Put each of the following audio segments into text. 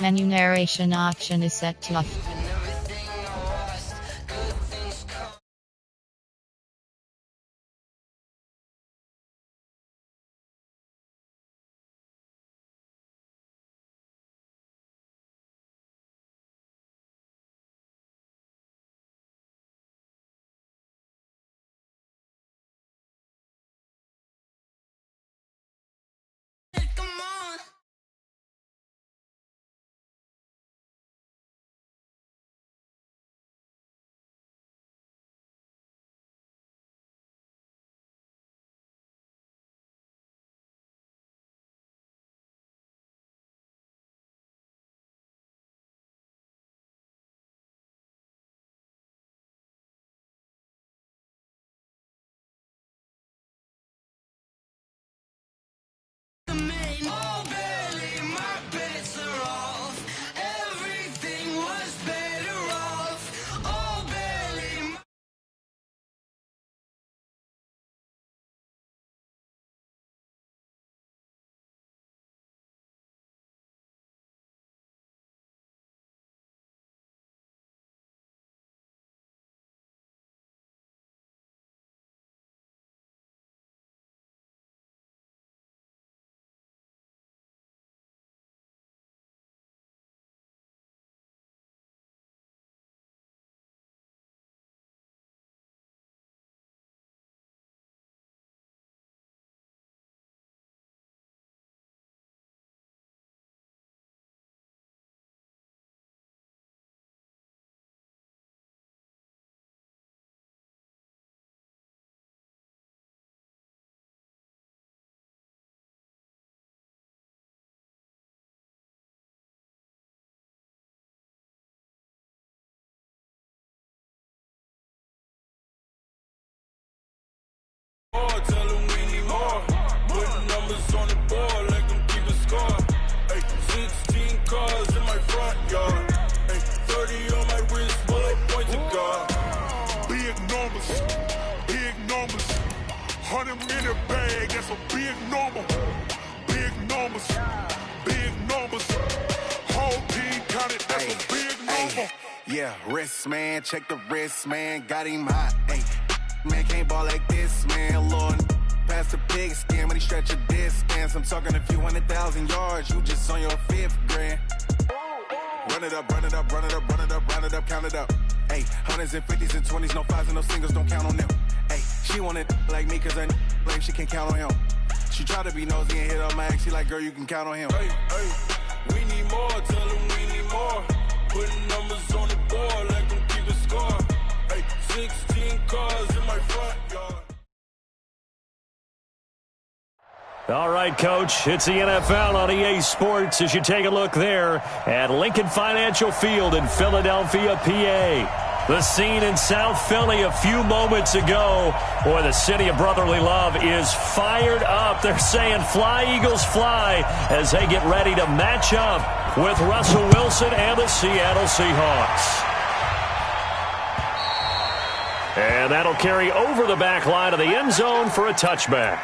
Menu narration option is set to off. Tell them we need more. Putting numbers on the board, let them keep a score. Ay, 16 cars in my front yard. Ay, 30 on my wrist, bullet point to God. Big numbers, big numbers. 100 in a bag, that's a big number. Big numbers, big numbers. Whole team counted, that's a big number. Yeah, wrist man, check the wrist man, got him hot. Ay. Man, can't ball like this, man. Lord, past the pig skin when he stretch a distance. I'm talking a few 100,000 yards. You just on your 5th grand. Run it up, run it up, run it up, run it up, run it up, count it up. Hey, hundreds and 50s and 20s, no 5s and no singles, don't count on them. Hey, she want it like me, cause I blame she can't count on him. She try to be nosy and hit up my ex. She like, girl, you can count on him. Hey, hey, we need more, tell them we need more. Putting numbers on the board, let them keep a score. Hey, 16 cars in my front yard. All right, Coach, it's the NFL on EA Sports as you take a look there at Lincoln Financial Field in Philadelphia, PA. The scene in South Philly a few moments ago. Boy, the city of brotherly love is fired up. They're saying fly, Eagles, fly as they get ready to match up with Russell Wilson and the Seattle Seahawks. And that'll carry over the back line of the end zone for a touchback.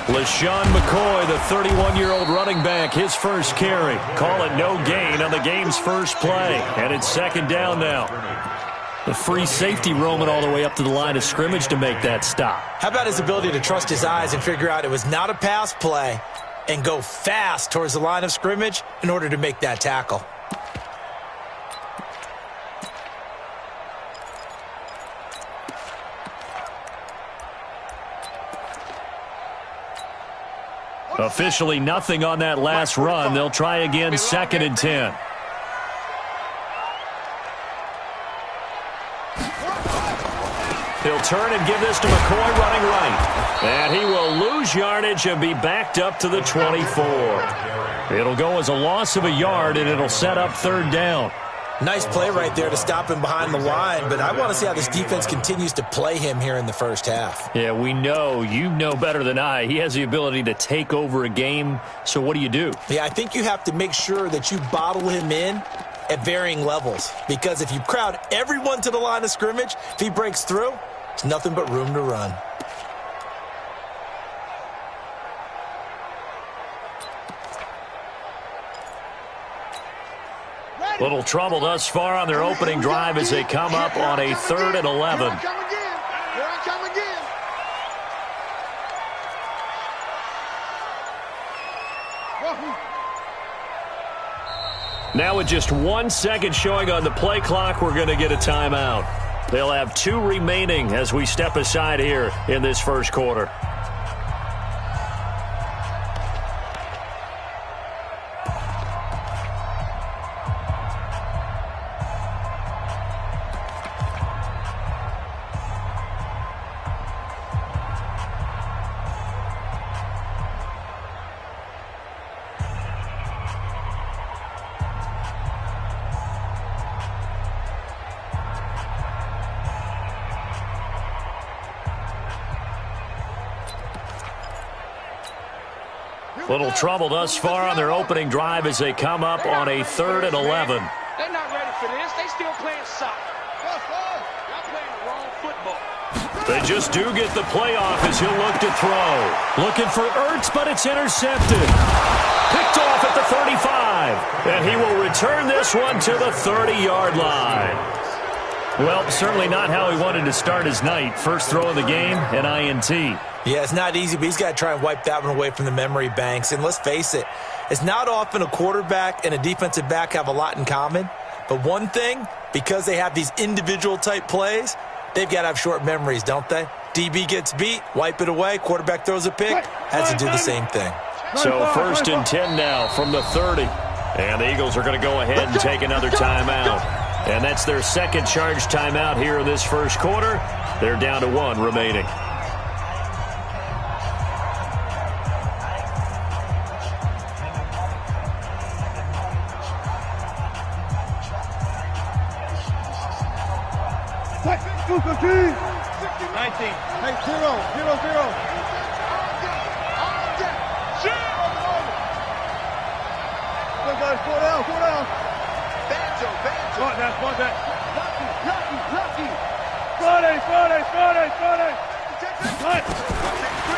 LaShawn McCoy, the 31-year-old running back, his first carry. Call it no gain on the game's first play. And it's second down now. The free safety roaming all the way up to the line of scrimmage to make that stop. How about his ability to trust his eyes and figure out it was not a pass play and go fast towards the line of scrimmage in order to make that tackle? Officially nothing on that last run. They'll try again, 2nd and 10. He'll turn and give this to McCoy running right. And he will lose yardage and be backed up to the 24. It'll go as a loss of a yard, and it'll set up third down. Nice play right there to stop him behind the line, but I want to see how this defense continues to play him here in the first half. Yeah, we know. You know better than I. He has the ability to take over a game, so what do you do? Yeah, I think you have to make sure that you bottle him in at varying levels, because if you crowd everyone to the line of scrimmage, if he breaks through, it's nothing but room to run. Little trouble thus far on their opening drive as they come up on a 3rd and 11. Here I come again. Now with just 1 second showing on the play clock, we're going to get a timeout. They'll have 2 remaining as we step aside here in this first quarter. Little trouble thus far on their opening drive as they come up on a 3rd and 11. They're not ready for this. They still playing soccer. Y'all playing the wrong football. They just do get the playoff as he'll look to throw. Looking for Ertz, but it's intercepted. Picked off at the 35. And he will return this one to the 30-yard line. Well, certainly not how he wanted to start his night. First throw of the game, an INT. Yeah, it's not easy, but he's got to try and wipe that one away from the memory banks. And let's face it, it's not often a quarterback and a defensive back have a lot in common. But one thing, because they have these individual type plays, they've got to have short memories, don't they? DB gets beat, wipe it away, quarterback throws a pick, has to do the same thing. So 1st and 10 now from the 30. And the Eagles are going to go ahead and take another timeout. And that's their second charge timeout here in this first quarter. They're down to 1 remaining.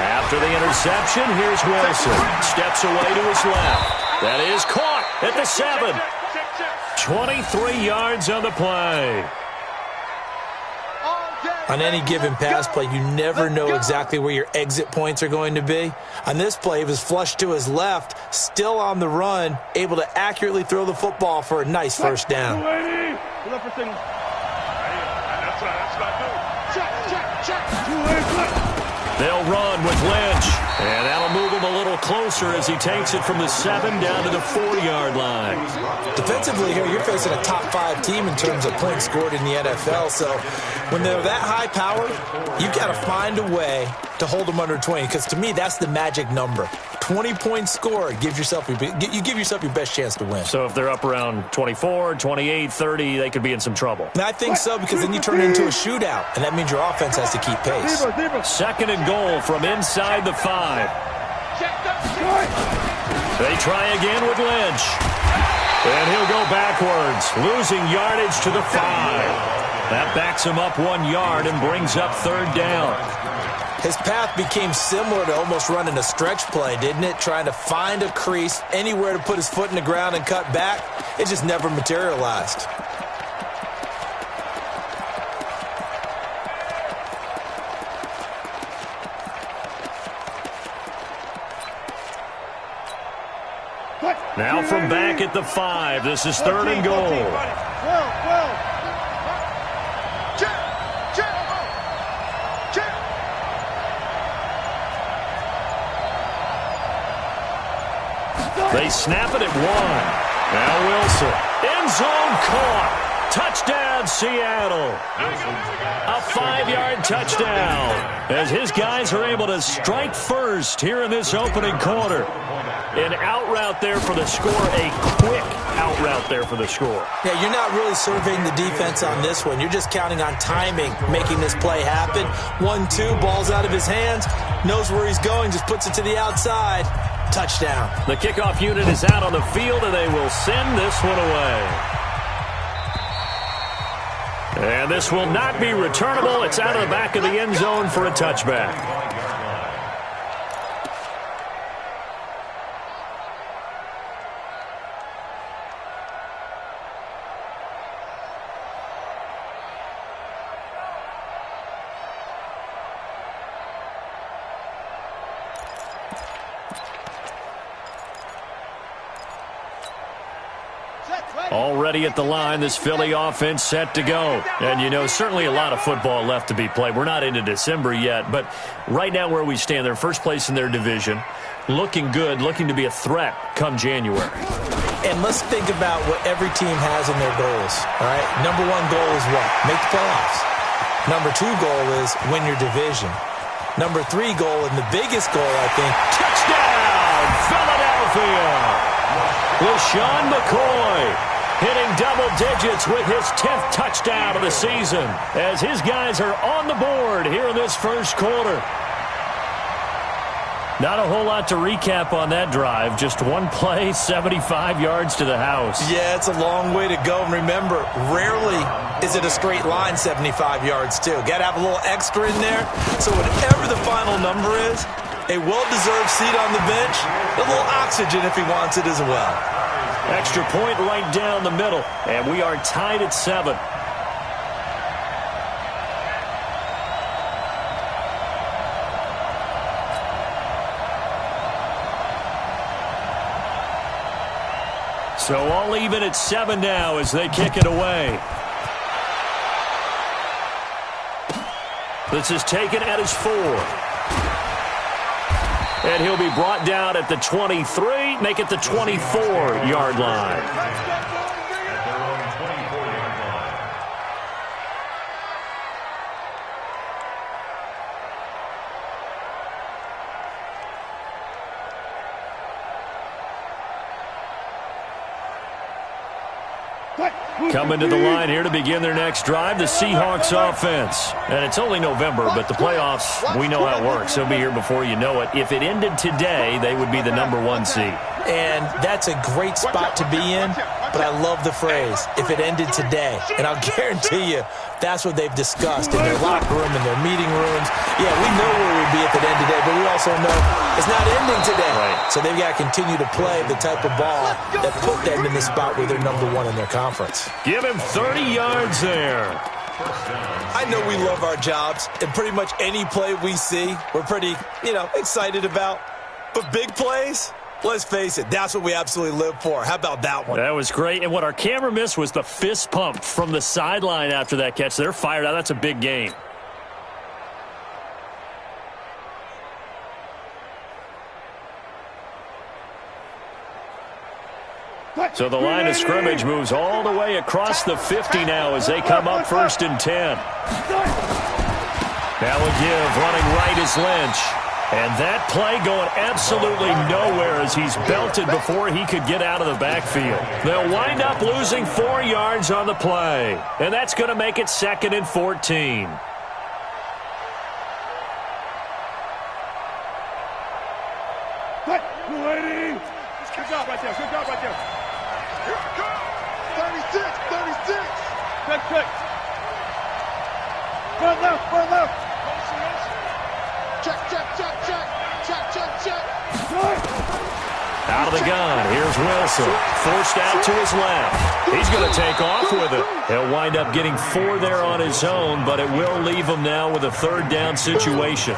After the interception, here's Wilson. Steps away to his left. That is caught at the 7. 23 yards on the play. On any given pass play, you never know exactly where your exit points are going to be. On this play, he was flushed to his left, still on the run, able to accurately throw the football for a nice first down. They'll run with Lynch, and that'll move him a little closer as he takes it from the 7 down to the 4-yard line. Defensively here, you're facing a top 5 team in terms of points scored in the NFL, so when they're that high powered, you've got to find a way to hold them under 20, because to me, that's the magic number. 20 points scored, you give yourself your best chance to win. So if they're up around 24, 28, 30, they could be in some trouble. And I think so, because then you turn it into a shootout, and that means your offense has to keep pace. 2nd and goal from inside the 5. They try again with Lynch. And he'll go backwards, losing yardage to the 5. That backs him up 1 yard and brings up 3rd down. His path became similar to almost running a stretch play, didn't it? Trying to find a crease, anywhere to put his foot in the ground and cut back. It just never materialized. Now from back at the 5, this is 3rd and goal. They snap it at 1. Now Wilson. End zone caught. Touchdown, Seattle. A 5-yard touchdown as his guys are able to strike first here in this opening quarter. An out route there for the score, a quick out route there for the score. Yeah, you're not really surveying the defense on this one. You're just counting on timing, making this play happen. 1-2, ball's out of his hands, knows where he's going, just puts it to the outside. Touchdown. The kickoff unit is out on the field, and they will send this one away. And this will not be returnable. It's out of the back of the end zone for a touchback. Already at the line, this Philly offense set to go. And, you know, certainly a lot of football left to be played. We're not into December yet, but right now where we stand, they're first place in their division, looking good, looking to be a threat come January. And let's think about what every team has in their goals, all right? Number one goal is what? Make the playoffs. Number two goal is win your division. Number three goal, and the biggest goal, I think, touchdown, Philadelphia! LaShawn McCoy hitting double digits with his 10th touchdown of the season as his guys are on the board here in this first quarter. Not a whole lot to recap on that drive. Just one play, 75 yards to the house. Yeah, it's a long way to go. And remember, rarely is it a straight line 75 yards, too. Got to have a little extra in there. So whatever the final number is, a well-deserved seat on the bench, a little oxygen if he wants it as well. Extra point right down the middle, and we are tied at 7. So all even at 7 now as they kick it away. This is taken at his 4. And he'll be brought down at the 23, make it the 24-yard line. Coming to the line here to begin their next drive, the Seahawks offense. And it's only November, but the playoffs, we know how it works. They'll be here before you know it. If it ended today, they would be the number 1 seed. And that's a great spot to be in, but I love the phrase, if it ended today. And I'll guarantee you, that's what they've discussed in their locker room, in their meeting rooms. Yeah, we know where we'd be if it ended today, but we also know it's not ending today. Right. So they've got to continue to play the type of ball that put them in the spot where they're number 1 in their conference. Give him 30 yards there. I know we love our jobs, and pretty much any play we see, we're pretty, excited about. But big plays, let's face it, that's what we absolutely live for. How about that one? That was great. And what our camera missed was the fist pump from the sideline after that catch. They're fired out. That's a big game. So the line of scrimmage moves all the way across the 50 now as they come up 1st and 10. Now a give, running right is Lynch. And that play going absolutely nowhere as he's belted before he could get out of the backfield. They'll wind up losing 4 yards on the play. And that's going to make it 2nd and 14. Good job right there. Good job right there. Here it comes. 36. Quick. Front left. Check. Out of the gun. Here's Wilson. Forced out to his left. He's going to take off with it. He'll wind up getting 4 there on his own, but it will leave him now with a 3rd down situation.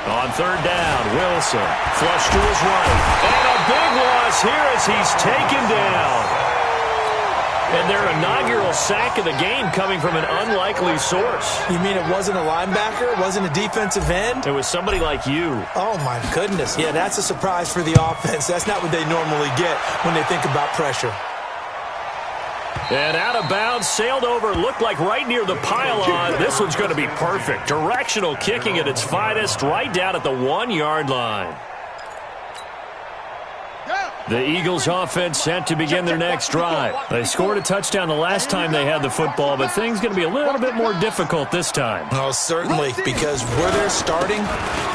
On third down, Wilson, flush to his right. And a big loss here as he's taken down. And their inaugural sack of the game coming from an unlikely source. You mean it wasn't a linebacker? It wasn't a defensive end? It was somebody like you. Oh, my goodness. Yeah, that's a surprise for the offense. That's not what they normally get when they think about pressure. And out of bounds, sailed over, looked like right near the pylon. This one's going to be perfect. Directional kicking at its finest, right down at the 1-yard line. The Eagles offense set to begin their next drive. They scored a touchdown the last time they had the football, but things going to be a little bit more difficult this time. Oh, certainly, because where they're starting,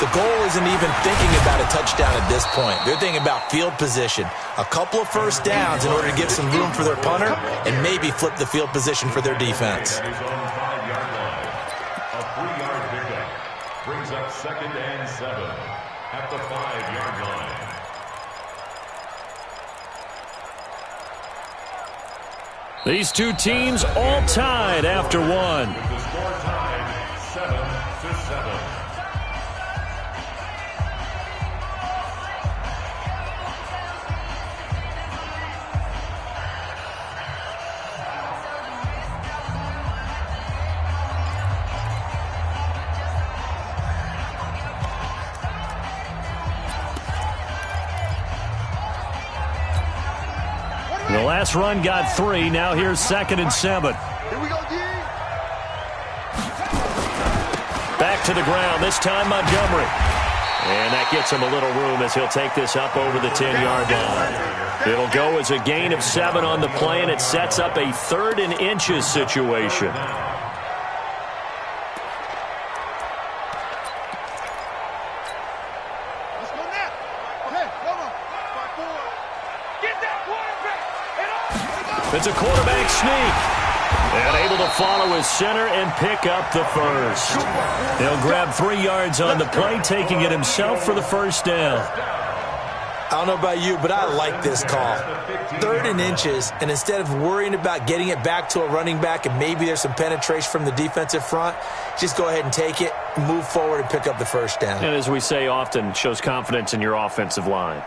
the goal isn't even thinking about a touchdown at this point. They're thinking about field position, a couple of first downs in order to give some room for their punter and maybe flip the field position for their defense. A 3-yard pickup brings up 2nd and 7 at the 5-yard line. These two teams all tied after one. The score tied 7-7. The last run got 3. Now here's 2nd and 7. Here we go, D. Back to the ground, this time Montgomery. And that gets him a little room as he'll take this up over the 10-yard line. It'll go as a gain of 7 on the play, and it sets up a 3rd and inches situation. It's a quarterback sneak. And able to follow his center and pick up the first. He'll grab 3 yards on the play, taking it himself for the first down. I don't know about you, but I like this call. 3rd and inches, and instead of worrying about getting it back to a running back and maybe there's some penetration from the defensive front, just go ahead and take it, move forward, and pick up the first down. And as we say often, shows confidence in your offensive line.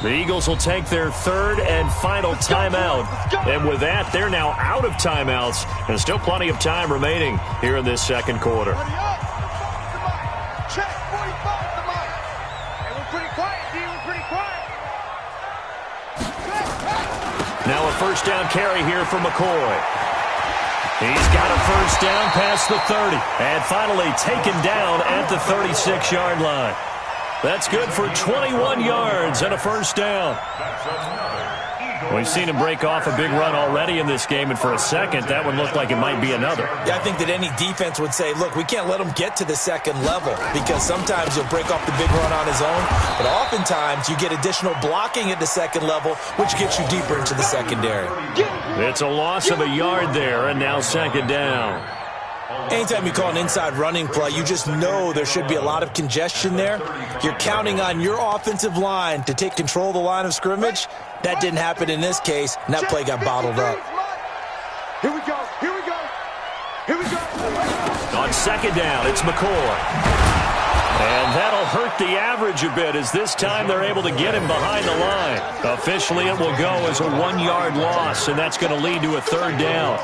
The Eagles will take their 3rd and final timeout. And with that, they're now out of timeouts. And still plenty of time remaining here in this second quarter. Now a first down carry here for McCoy. He's got a first down past the 30. And finally taken down at the 36-yard line. That's good for 21 yards and a first down. We've seen him break off a big run already in this game, and for a second, that one looked like it might be another. Yeah, I think that any defense would say, look, we can't let him get to the second level because sometimes he'll break off the big run on his own, but oftentimes you get additional blocking at the second level, which gets you deeper into the secondary. It's a loss of a yard there, and now 2nd down. Anytime you call an inside running play, you just know there should be a lot of congestion there. You're counting on your offensive line to take control of the line of scrimmage. That didn't happen in this case, and that play got bottled up. Here we go. Here we go. Here we go. On 2nd down, it's McCoy. And that'll hurt the average a bit as this time they're able to get him behind the line. Officially, it will go as a 1-yard loss, and that's going to lead to a 3rd down.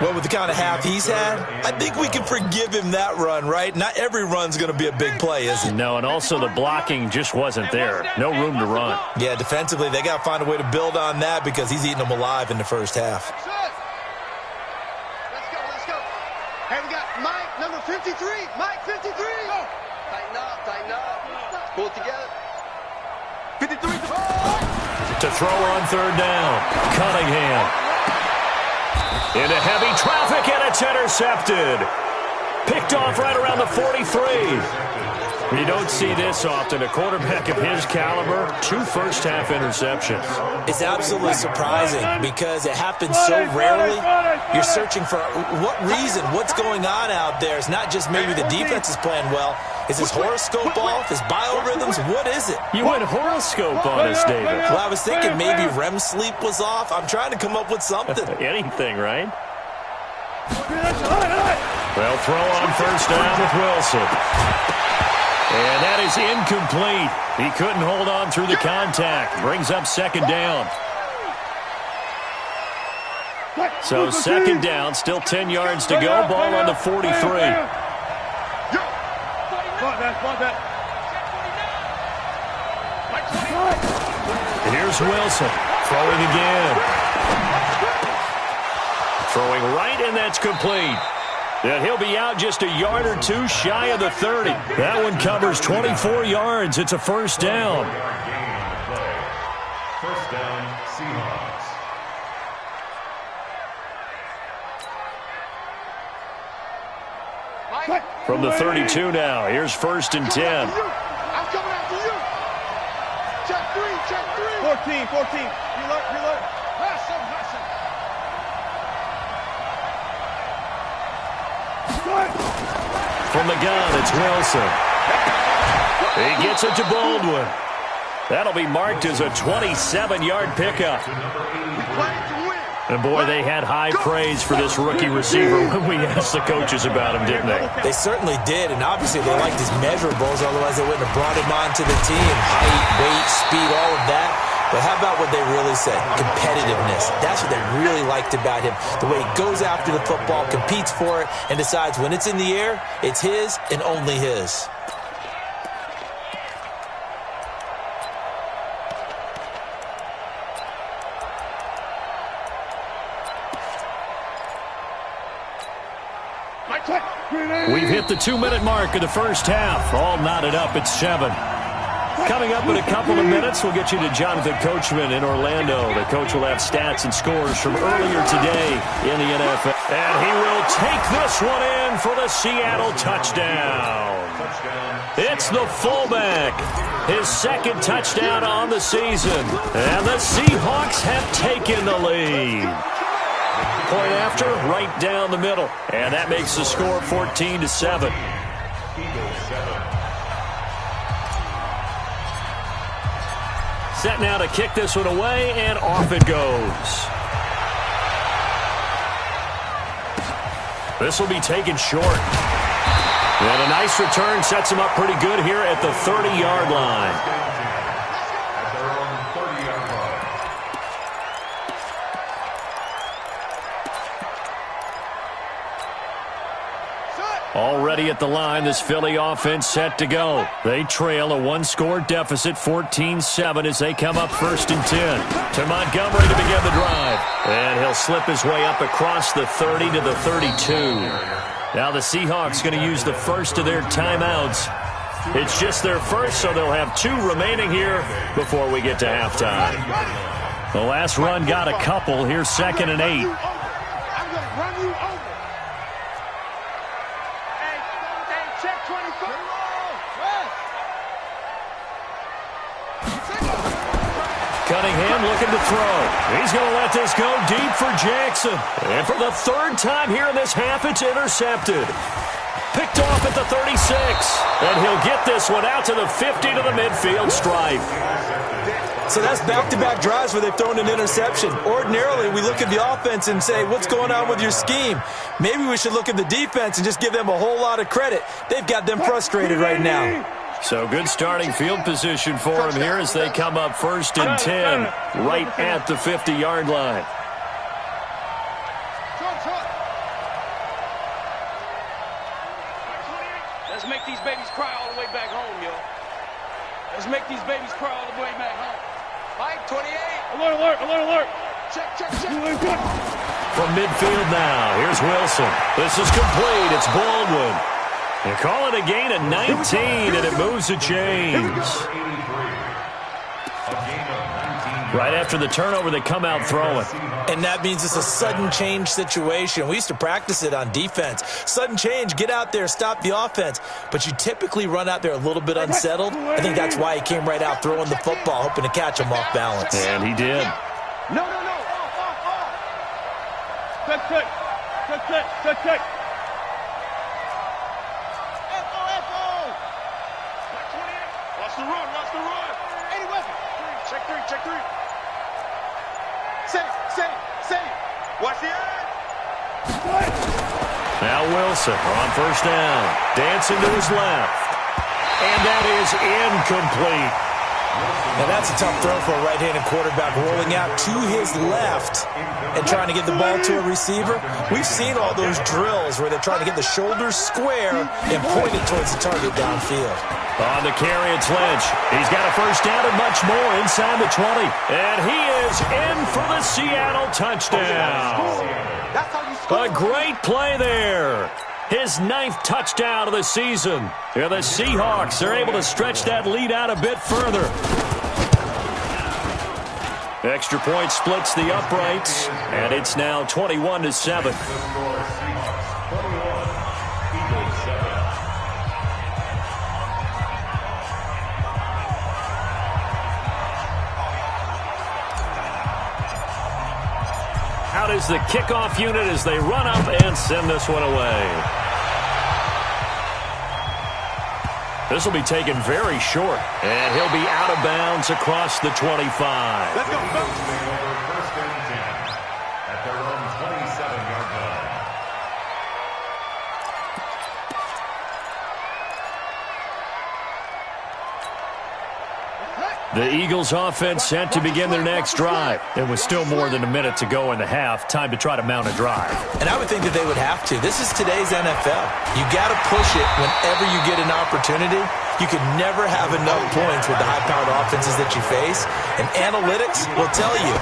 Well, with the kind of half he's had, I think we can forgive him that run, right? Not every run's going to be a big play, is it? No, and also the blocking just wasn't there. No room to run. Yeah, defensively, they got to find a way to build on that because he's eating them alive in the first half. Let's go. Hey, we got Mike, number 53. Mike, 53. Go. Tighten up. Pull it together. 53. To throw on 3rd down, Cunningham. Into heavy traffic, and it's It's intercepted. Picked off right around the 43. You don't see this often. A quarterback of his caliber, 2 first-half interceptions. It's absolutely surprising because it happens so rarely. You're searching for what reason, what's going on out there. It's not just maybe the defense is playing well. Is his horoscope off? His biorhythms? What is it? You went horoscope on us, David. Well, I was thinking maybe REM sleep was off. I'm trying to come up with something. Anything, right? They'll throw on first down with Wilson. And that is incomplete. He couldn't hold on through the contact. Brings up second down. So second down, still 10 yards to go. Ball on the 43. Here's Wilson. Throwing again. Throwing right, and that's complete. And he'll be out just a yard or 2 shy of the 30. That one covers 24 yards. It's a first down. First down, Seahawks. From the 32 now, here's first and 10. I'm coming after you. Check 3. 14. Reload. Hustle. From the gun, it's Wilson. He gets it to Baldwin. That'll be marked as a 27-yard pickup. And, boy, they had high praise for this rookie receiver when we asked the coaches about him, didn't they? They certainly did, and obviously they liked his measurables, otherwise they wouldn't have brought him onto the team. Height, weight, speed, all of that. But how about what they really said? Competitiveness. That's what they really liked about him. The way he goes after the football, competes for it, and decides when it's in the air, it's his and only his. We've hit the 2-minute mark of the first half. All knotted up at 7. Coming up in a couple of minutes, we'll get you to Jonathan Coachman in Orlando. The coach will have stats and scores from earlier today in the NFL. And he will take this one in for the Seattle touchdown. It's the fullback. His second touchdown on the season. And the Seahawks have taken the lead. Point after, right down the middle. And that makes the score 14-7. Set now to kick this one away, and off it goes. This will be taken short. And a nice return sets him up pretty good here at the 30-yard line. Already at the line, this Philly offense set to go. They trail a 1-score deficit, 14-7, as they come up first and 10. To Montgomery to begin the drive. And he'll slip his way up across the 30 to the 32. Now the Seahawks going to use the first of their timeouts. It's just their first, so they'll have 2 remaining here before we get to halftime. The last run got a couple. Here's 2nd and 8. I'm going to run you over. Check 24. Cunningham looking to throw. He's going to let this go deep for Jackson. And for the 3rd time here in this half, it's intercepted. Picked off at the 36. And he'll get this one out to the 50 to the midfield stripe. So that's back-to-back drives where they've thrown an interception. Ordinarily, we look at the offense and say, what's going on with your scheme? Maybe we should look at the defense and just give them a whole lot of credit. They've got them frustrated right now. So good starting field position for them here as they come up first and 10, right at the 50-yard line. Let's make these babies cry all the way back home, yo. Let's make these babies cry all the way back home. Mike, 28. Alert. Check. From midfield now, here's Wilson. This is complete. It's Baldwin. They call it a gain of 19, and it moves the chains. A game of 19 Right after the turnover, they come out throwing. And that means it's a sudden change situation. We used to practice it on defense. Sudden change, get out there, stop the offense. But you typically run out there a little bit unsettled. I think that's why he came right out throwing the football, hoping to catch him off balance. And he did. No. Check. Watch the run. Any weapon. Check three. Say. Watch the eye. Now Wilson on first down. Dancing to his left. And that is incomplete. Now that's a tough throw for a right-handed quarterback, rolling out to his left and trying to get the ball to a receiver. We've seen all those drills where they're trying to get the shoulders square and point it towards the target downfield. On the carry, it's Lynch. He's got a first down and much more inside the 20. And he is in for the Seattle touchdown. A great play there. His 9th touchdown of the season. And the Seahawks are able to stretch that lead out a bit further. Extra point splits the uprights, and it's now 21-7. Out is the kickoff unit as they run up and send this one away. This will be taken very short, and he'll be out of bounds across the 25. Let's go. First and 10 at their own 27-yard line. The Eagles offense set to begin their next drive. It was still more than a minute to go in the half. Time to try to mount a drive. And I would think that they would have to. This is today's NFL. You got to push it whenever you get an opportunity. You can never have enough points with the high-powered offenses that you face. And analytics will tell you,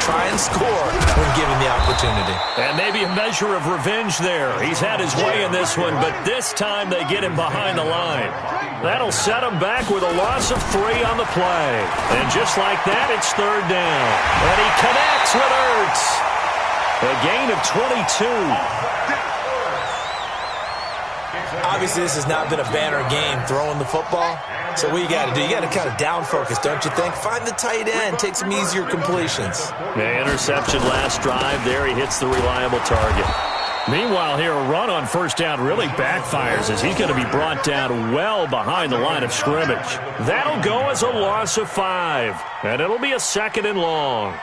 try and score when given the opportunity. And maybe a measure of revenge there. He's had his way in this one, but this time they get him behind the line. That'll set him back with a loss of 3 on the play. And just like that, it's third down. And he connects with Ertz. A gain of 22. Obviously, this has not been a banner game throwing the football. So what you got to do, you got to kind of down focus, don't you think? Find the tight end, take some easier completions. The interception last drive there. He hits the reliable target. Meanwhile, here a run on first down really backfires as he's going to be brought down well behind the line of scrimmage. That'll go as a loss of 5, and it'll be a 2nd and long.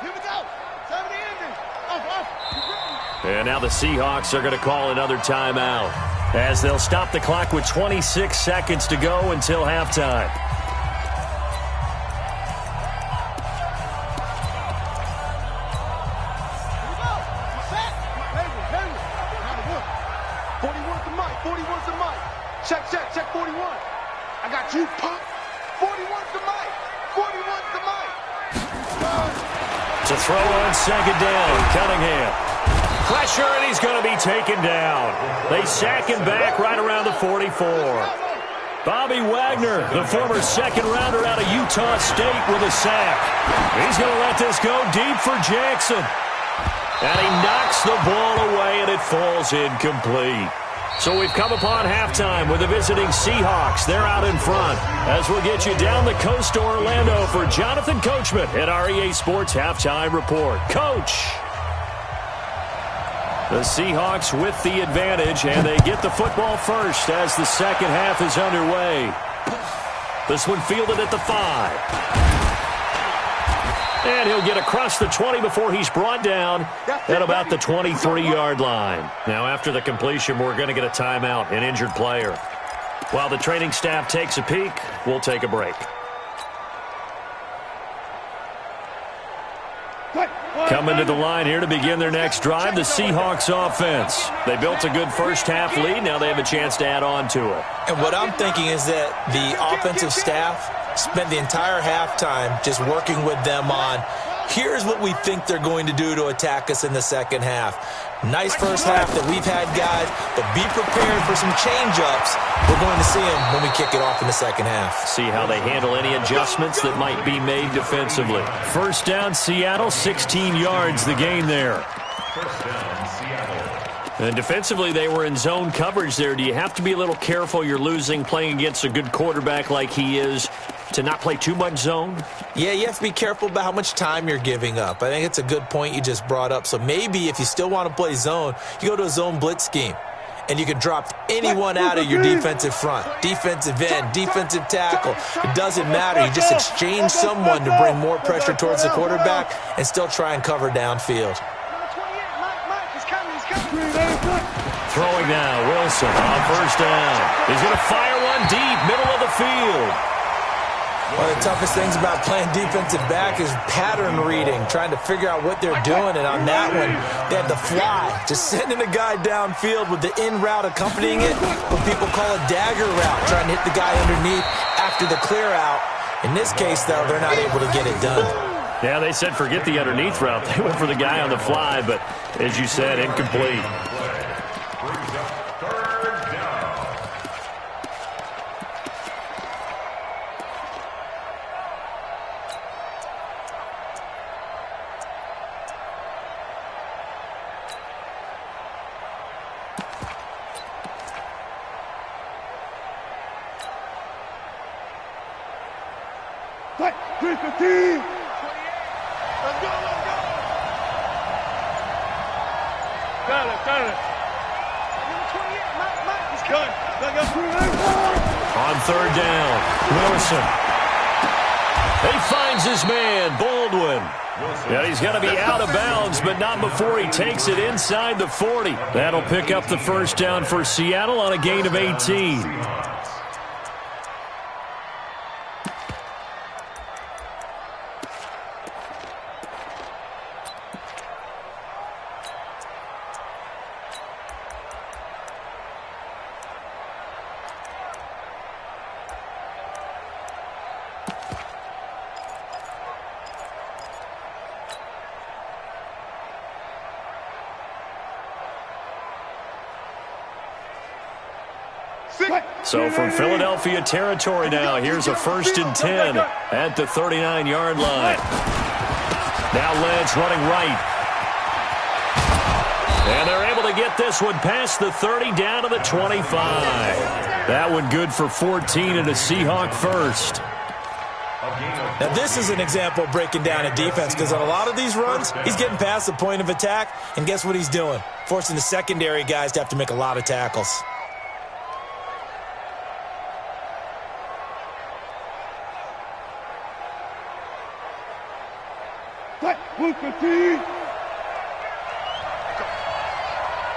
Here we go. Time to end it. And now the Seahawks are going to call another timeout as they'll stop the clock with 26 seconds to go until halftime. Check 41. I got you, punk. 41's the mic. 41's the mic. To throw on second down, Cunningham. Pressure, and he's going to be taken down. They sack him back right around the 44. Bobby Wagner, the former second-rounder out of Utah State, with a sack. He's going to let this go deep for Jackson. And he knocks the ball away, and it falls incomplete. So we've come upon halftime with the visiting Seahawks. They're out in front as we'll get you down the coast to Orlando for Jonathan Coachman at our EA Sports Halftime Report. Coach! The Seahawks with the advantage, and they get the football first as the second half is underway. This one fielded at the 5. And he'll get across the 20 before he's brought down at about the 23-yard line. Now, after the completion, we're going to get a timeout, an injured player. While the training staff takes a peek, we'll take a break. Coming to the line here to begin their next drive, the Seahawks offense. They built a good first-half lead. Now they have a chance to add on to it. And what I'm thinking is that the offensive staff spent the entire halftime just working with them on Here's what we think they're going to do to attack us in the second half. Nice first half that we've had, guys, but be prepared for some change-ups. We're going to see them when we kick it off in the second half. See how they handle any adjustments that might be made defensively. First down, Seattle, 16 yards the gain there. First down, Seattle. And defensively, they were in zone coverage there. Do you have to be a little careful you're losing playing against a good quarterback like he is to not play too much zone? Yeah, you have to be careful about how much time you're giving up. I think it's a good point you just brought up. So maybe if you still want to play zone, you go to a zone blitz scheme. And you can drop anyone out of your defensive front, defensive end, defensive tackle. It doesn't matter. You just exchange someone to bring more pressure towards the quarterback and still try and cover downfield. Throwing now, Wilson on first down. He's going to fire one deep, middle of the field. One of the toughest things about playing defensive back is pattern reading, trying to figure out what they're doing. And on that one, they had the fly, just sending a guy downfield with the in route accompanying it, what people call a dagger route, trying to hit the guy underneath after the clear out. In this case, though, they're not able to get it done. Yeah, they said forget the underneath route. They went for the guy on the fly, but as you said, incomplete. Brings up third down. On third down, Wilson. He finds his man, Baldwin. Yeah, he's going to be out of bounds, but not before he takes it inside the 40. That'll pick up the first down for Seattle on a gain of 18. So from Philadelphia territory now, here's a 1st and 10 at the 39-yard line. Now Lynch running right. And they're able to get this one past the 30 down to the 25. That one good for 14 and a Seahawk first. Now this is an example of breaking down a defense because on a lot of these runs, he's getting past the point of attack, and guess what he's doing? Forcing the secondary guys to have to make a lot of tackles.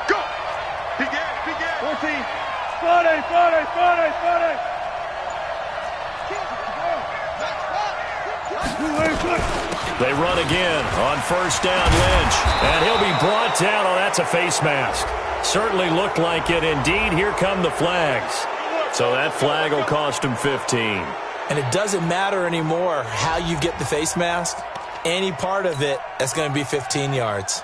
Go! Begin! 14! Friday! They run again on first down, Lynch. And he'll be brought down. Oh, that's a face mask. Certainly looked like it. Indeed, here come the flags. So that flag will cost him 15. And it doesn't matter anymore how you get the face mask. Any part of it, that's going to be 15 yards.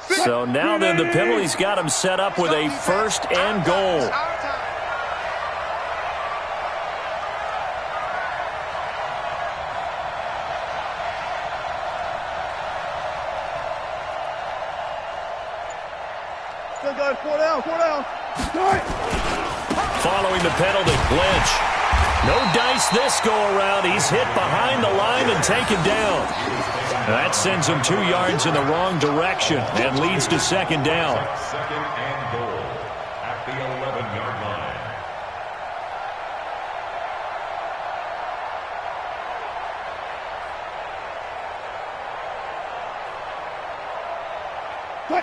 So now then the penalty's got him set up with a 1st and goal. Four down. Following the penalty, Lynch. No dice this go around. He's hit behind the line and taken down. That sends him 2 yards in the wrong direction and leads to 2nd down. 2nd and goal at the 11-yard line.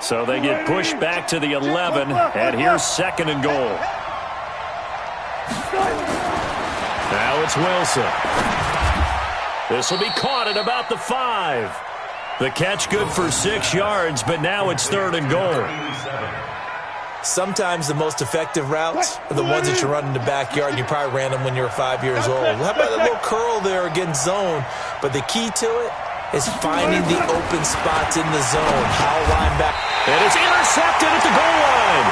So they get pushed back to the 11, and here's 2nd and goal. Now it's Wilson. This will be caught at about the 5. The catch good for 6 yards, but now it's 3rd and goal. Sometimes the most effective routes are the ones that you run in the backyard. You probably ran them when you were 5 years old. How about that little curl there against zone? But the key to it is finding the open spots in the zone. How linebacker. And it's intercepted at the goal line.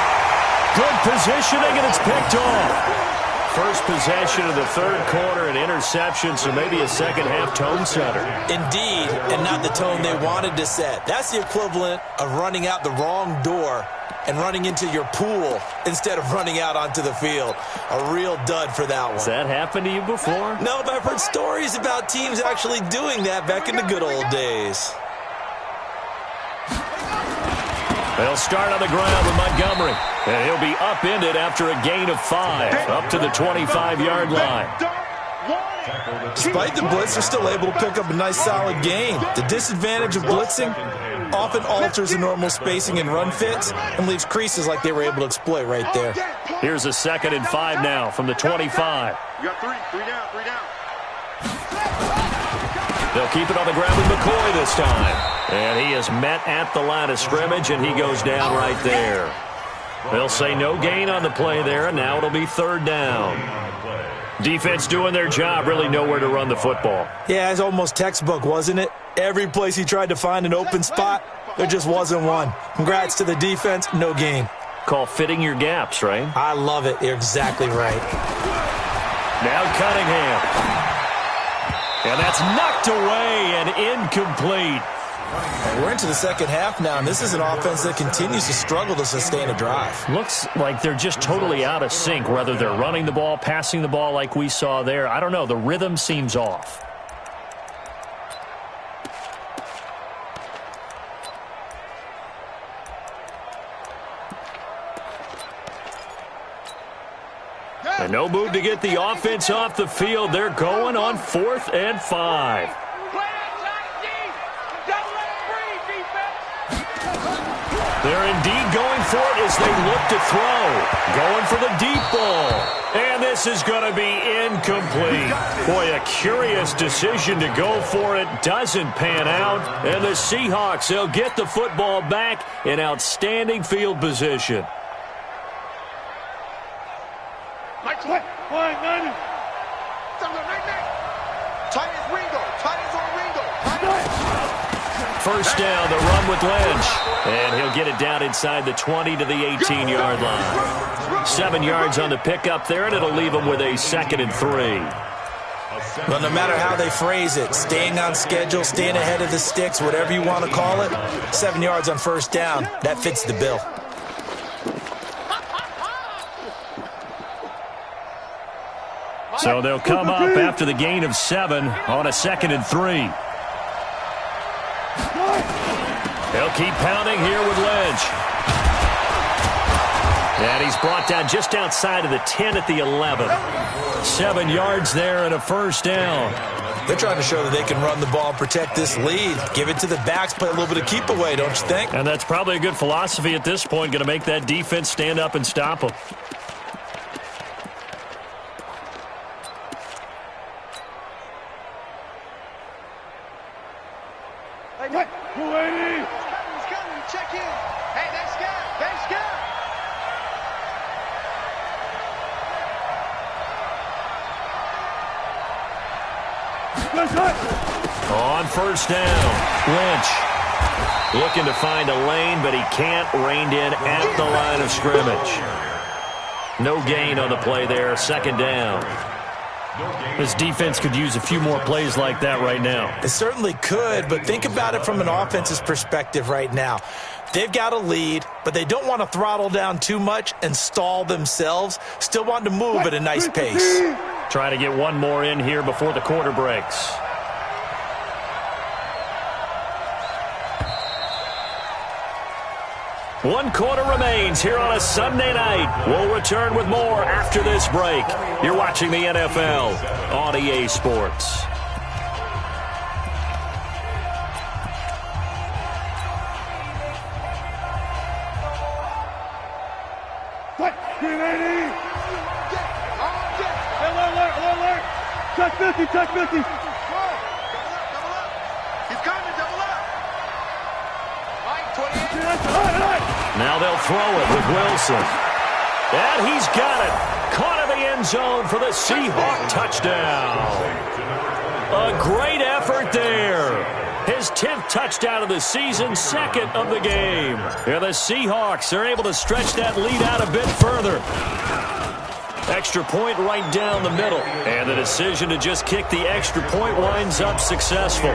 Good positioning, and it's picked off. First possession of the 3rd quarter, an interception, so maybe a second-half tone setter. Indeed, and not the tone they wanted to set. That's the equivalent of running out the wrong door and running into your pool instead of running out onto the field. A real dud for that one. Has that happened to you before? No, but I've heard stories about teams actually doing that back in the good old days. They'll start on the ground with Montgomery, and he'll be upended after a gain of 5, up to the 25-yard line. Despite the blitz, they're still able to pick up a nice solid gain. The disadvantage of blitzing often alters the normal spacing and run fits and leaves creases like they were able to exploit right there. Here's a 2nd and 5 now from the 25. You got three down. They'll keep it on the ground with McCoy this time. And he is met at the line of scrimmage, and he goes down right there. They'll say no gain on the play there, and now it'll be 3rd down. Defense doing their job, really nowhere to run the football. Yeah, it's almost textbook, wasn't it? Every place he tried to find an open spot, there just wasn't one. Congrats to the defense, no gain. Call fitting your gaps, right? I love it. You're exactly right. Now Cunningham. And that's knocked away and incomplete. We're into the second half now, and this is an offense that continues to struggle to sustain a drive. Looks like they're just totally out of sync, whether they're running the ball, passing the ball like we saw there. I don't know. The rhythm seems off. And no move to get the offense off the field. They're going on 4th and 5. They're indeed going for it as they look to throw. Going for the deep ball. And this is going to be incomplete. Boy, a curious decision to go for it. Doesn't pan out. And the Seahawks, they'll get the football back in outstanding field position. First down, the run with Lynch. And he'll get it down inside the 20 to the 18-yard line. 7 yards on the pickup there, and it'll leave him with a 2nd and 3. Well, no matter how they phrase it, staying on schedule, staying ahead of the sticks, whatever you want to call it, 7 yards on first down, that fits the bill. So they'll come up after the gain of 7 on a 2nd and 3. They'll keep pounding here with Lynch. And he's brought down just outside of the 10 at the 11. 7 yards there and a first down. They're trying to show that they can run the ball and protect this lead. Give it to the backs, play a little bit of keep away, don't you think? And that's probably a good philosophy at this point, going to make that defense stand up and stop them. Check in. Hey, next guy. On first down, Lynch looking to find a lane, but he can't. Reined in at the line of scrimmage. No gain on the play there. 2nd down. This defense could use a few more plays like that right now. It certainly could, but think about it from an offense's perspective right now. They've got a lead, but they don't want to throttle down too much and stall themselves. Still want to move at a nice pace. Trying to get one more in here before the quarter breaks. One quarter remains here on a Sunday night. We'll return with more after this break. You're watching the NFL on EA Sports. 50, check 50. He's coming, double up. Mike, 28. Now they'll throw it with Wilson. And he's got it. Caught in the end zone for the Seahawk touchdown. A great effort there. His 10th touchdown of the season, second of the game. And the Seahawks are able to stretch that lead out a bit further. Extra point right down the middle. And the decision to just kick the extra point winds up successful.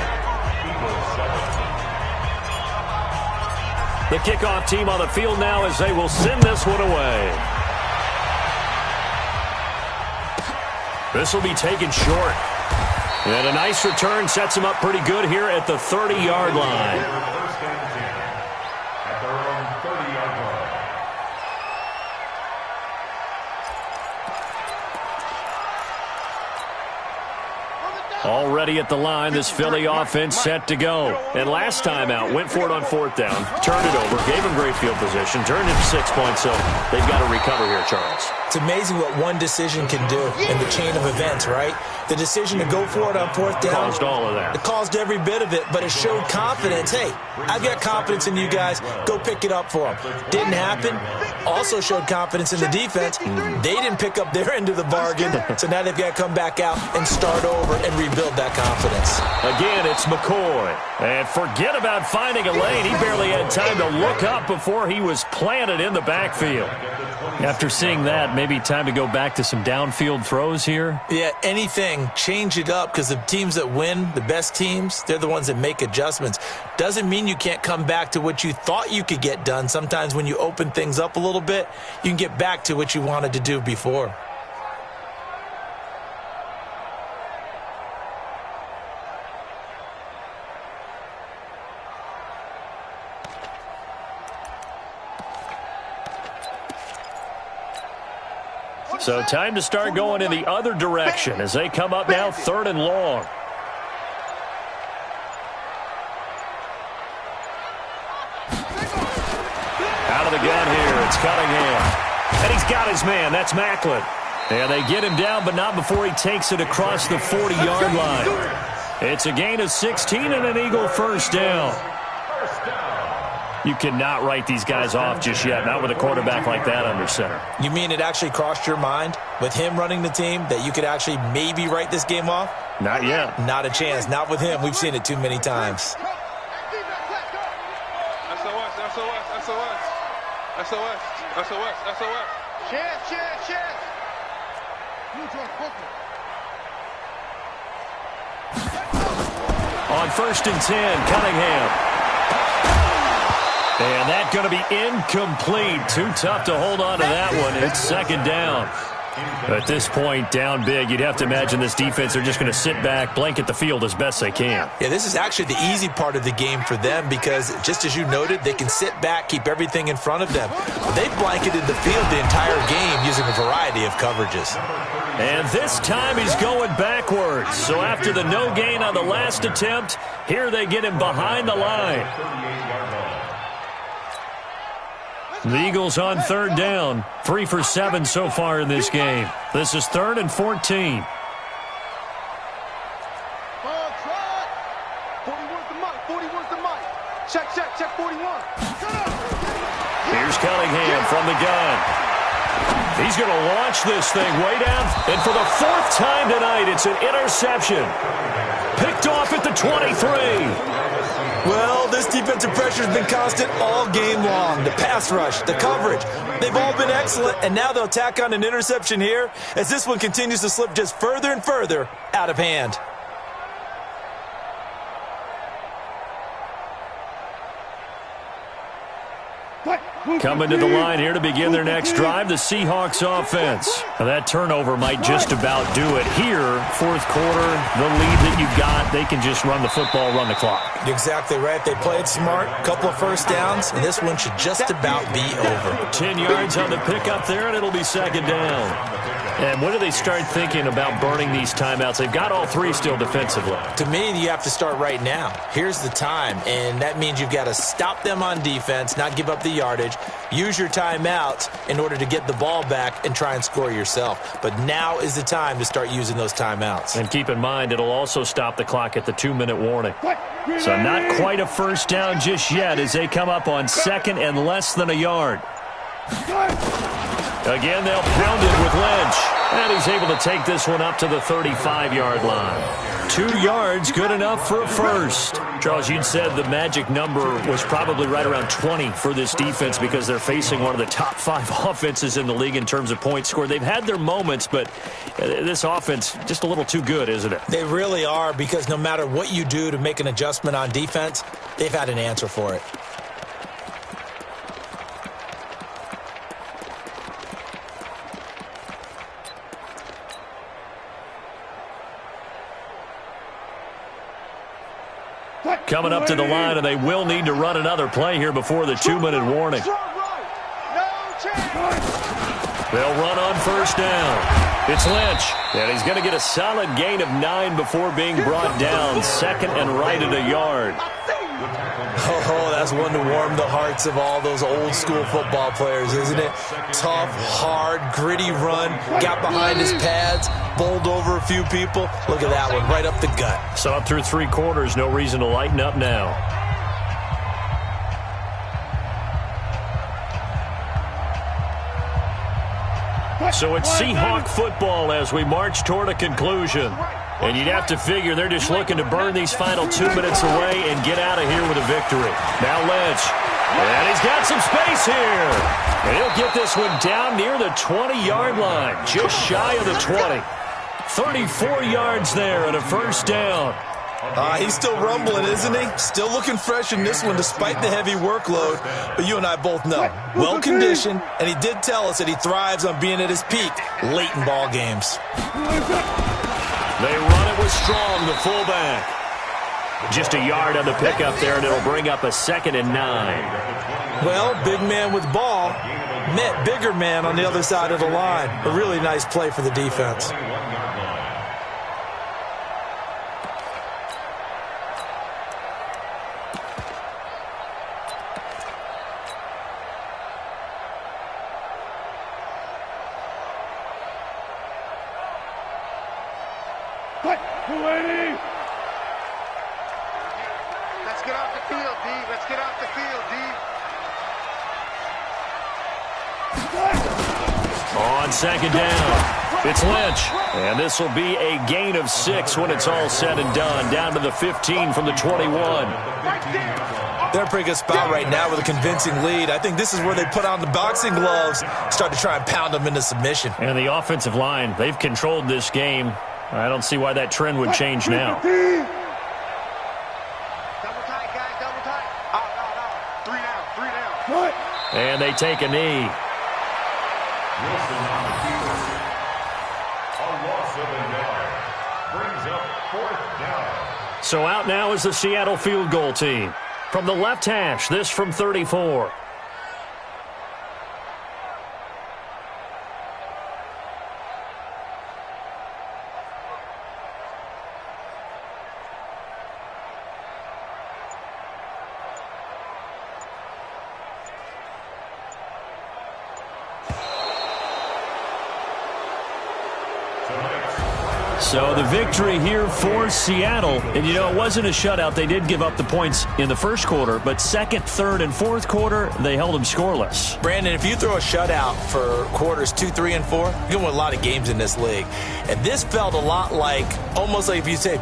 The kickoff team on the field now as they will send this one away. This will be taken short. And a nice return sets him up pretty good here at the 30-yard line. First and 10 at their own 30-yard line. Already at the line, this Philly offense set to go. And last time out, went for it on fourth down, turned it over, gave him great field position, turned it to 6 points, so they've got to recover here, Charles. It's amazing what one decision can do in the chain of events, right? The decision to go for it on fourth down. Caused all of that. It caused every bit of it, but it showed confidence. Hey, I've got confidence in you guys. Go pick it up for them. Didn't happen. Also showed confidence in the defense. They didn't pick up their end of the bargain, so now they've got to come back out and start over and rebuild that confidence. Again, it's McCoy. And forget about finding a lane. He barely had time to look up before he was planted in the backfield. After seeing that, maybe time to go back to some downfield throws here. Yeah, anything. Change it up, because the teams that win, the best teams, they're the ones that make adjustments. Doesn't mean you can't come back to what you thought you could get done. Sometimes when you open things up a little bit, you can get back to what you wanted to do before. So time to start going in the other direction as they come up now 3rd and long. Out of the gun here, it's Cunningham. And he's got his man, that's Macklin. And they get him down, but not before he takes it across the 40-yard line. It's a gain of 16 and an Eagle first down. You cannot write these guys off just yet, not with a quarterback like that under center. You mean it actually crossed your mind with him running the team that you could actually maybe write this game off? Not yet. Not a chance. Not with him. We've seen it too many times. SOS, SOS, SOS. SOS, SOS, SOS. Chance. On 1st and 10, Cunningham. And that's going to be incomplete. Too tough to hold on to that one. It's 2nd down. At this point, down big, you'd have to imagine this defense are just going to sit back, blanket the field as best they can. Yeah, this is actually the easy part of the game for them because, just as you noted, they can sit back, keep everything in front of them. They've blanketed the field the entire game using a variety of coverages. And this time he's going backwards. So after the no gain on the last attempt, here they get him behind the line. The Eagles on 3rd down. 3 for 7 so far in this game. This is 3rd and 14. 41's the mic. Check 41. Here's Cunningham from the gun. He's going to launch this thing way down. And for the 4th time tonight, it's an interception. Picked off at the 23. Well, this defensive pressure has been constant all game long. The pass rush, the coverage, they've all been excellent, and now they'll tack on an interception here as this one continues to slip just further and further out of hand. Coming to the line here to begin their next drive, the Seahawks offense. Now that turnover might just about do it here. 4th quarter, the lead that you've got, they can just run the football, run the clock. Exactly right. They played smart, couple of first downs, and this one should just about be over. 10 yards on the pickup there, and it'll be 2nd down. And when do they start thinking about burning these timeouts? They've got all three still defensively. To me, you have to start right now. Here's the time, and that means you've got to stop them on defense, not give up the yardage, use your timeouts in order to get the ball back and try and score yourself. But now is the time to start using those timeouts. And keep in mind, it'll also stop the clock at the 2-minute warning. So not quite a first down just yet as they come up on second and less than a yard. Again, they'll pound it with Lynch. And he's able to take this one up to the 35-yard line. 2 yards, good enough for a first. Charles, you'd said the magic number was probably right around 20 for this defense because they're facing one of the top 5 offenses in the league in terms of points scored. They've had their moments, but this offense just a little too good, isn't it? They really are, because no matter what you do to make an adjustment on defense, they've had an answer for it. Coming up to the line, and they will need to run another play here before the 2-minute warning. They'll run on first down. It's Lynch, and he's going to get a solid gain of 9 before being brought down. Second and right at a yard. Oh, that's one to warm the hearts of all those old-school football players, isn't it? Tough, hard, gritty run, got behind his pads, bowled over a few people. Look at that one, right up the gut. So up through 3 quarters, no reason to lighten up now. So it's Seahawk football as we march toward a conclusion. And you'd have to figure they're just looking to burn these final 2 minutes away and get out of here with a victory. Now Lynch. And he's got some space here. And he'll get this one down near the 20-yard line. Just shy of the 20. 34 yards there and a first down. He's still rumbling, isn't he? Still looking fresh in this one despite the heavy workload. But you and I both know, well-conditioned, and he did tell us that he thrives on being at his peak late in ball games. They run it with Strong, the fullback. Just a yard on the pickup there, and it'll bring up a 2nd and 9. Well, big man with ball met bigger man on the other side of the line. A really nice play for the defense. Let's get off the field, D. Let's get off the field, D. On second down, it's Lynch. And this will be a gain of 6 when it's all said and done. Down to the 15 from the 21. They're in a pretty good spot right now with a convincing lead. I think this is where they put on the boxing gloves, start to try and pound them into submission. And the offensive line, they've controlled this game. I don't see why that trend would change now. Double tight, guys, double tight. Out. 3 down. And they take a knee. Wilson on the keeper. A loss of a yard. Brings up 4th down. So out now is the Seattle field goal team. From the left hash, this from 34. So the victory here for Seattle. And, you know, it wasn't a shutout. They did give up the points in the first quarter, but second, third, and fourth quarter, they held them scoreless. Brandon, if you throw a shutout for quarters 2, 3, and 4, you're going to win a lot of games in this league. And this felt a lot like, almost like if you say